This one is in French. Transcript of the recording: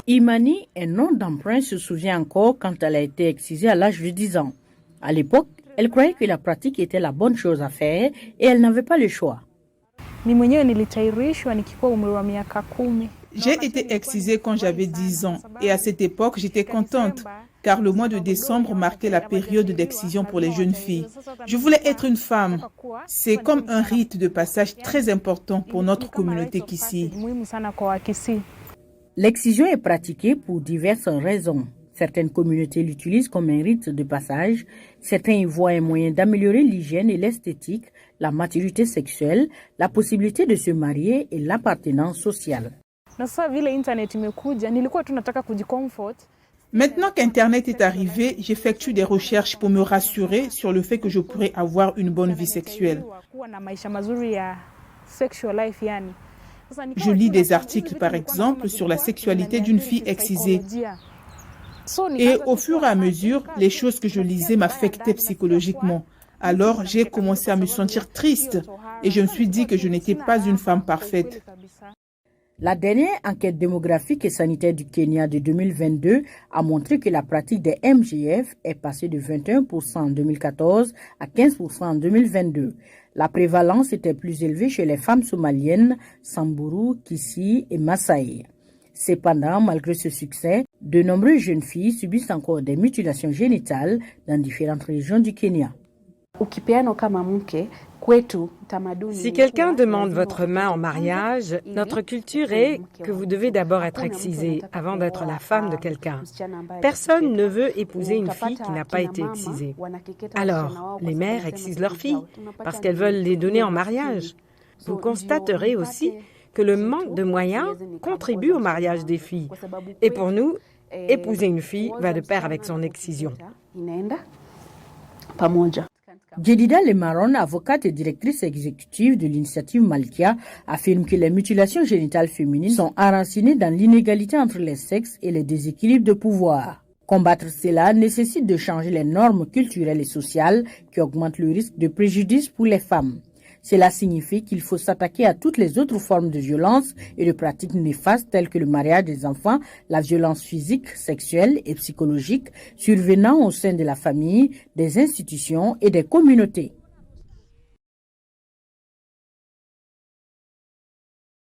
Imani, un nom d'emprunt, se souvient encore quand elle a été excisée à l'âge de 10 ans. À l'époque, elle croyait que la pratique était la bonne chose à faire et elle n'avait pas le choix. J'ai été excisée quand j'avais 10 ans et à cette époque, j'étais contente car le mois de décembre marquait la période d'excision pour les jeunes filles. Je voulais être une femme. C'est comme un rite de passage très important pour notre communauté Kisii. L'excision est pratiquée pour diverses raisons. Certaines communautés l'utilisent comme un rite de passage. Certains y voient un moyen d'améliorer l'hygiène et l'esthétique, la maturité sexuelle, la possibilité de se marier et l'appartenance sociale. Maintenant qu'Internet est arrivé, j'effectue des recherches pour me rassurer sur le fait que je pourrais avoir une bonne vie sexuelle. Je lis des articles, par exemple, sur la sexualité d'une fille excisée. Et au fur et à mesure, les choses que je lisais m'affectaient psychologiquement. Alors, j'ai commencé à me sentir triste et je me suis dit que je n'étais pas une femme parfaite. La dernière enquête démographique et sanitaire du Kenya de 2022 a montré que la pratique des MGF est passée de 21% en 2014 à 15% en 2022. La prévalence était plus élevée chez les femmes somaliennes, Samburu, Kisii et Maasai. Cependant, malgré ce succès, de nombreuses jeunes filles subissent encore des mutilations génitales dans différentes régions du Kenya. Si quelqu'un demande votre main en mariage, notre culture est que vous devez d'abord être excisé avant d'être la femme de quelqu'un. Personne ne veut épouser une fille qui n'a pas été excisée. Alors, les mères excisent leurs filles parce qu'elles veulent les donner en mariage. Vous constaterez aussi que le manque de moyens contribue au mariage des filles. Et pour nous, épouser une fille va de pair avec son excision. Jedida Lemaron, avocate et directrice exécutive de l'initiative Malkia, affirme que les mutilations génitales féminines sont enracinées dans l'inégalité entre les sexes et les déséquilibres de pouvoir. Combattre cela nécessite de changer les normes culturelles et sociales qui augmentent le risque de préjudice pour les femmes. Cela signifie qu'il faut s'attaquer à toutes les autres formes de violence et de pratiques néfastes telles que le mariage des enfants, la violence physique, sexuelle et psychologique survenant au sein de la famille, des institutions et des communautés.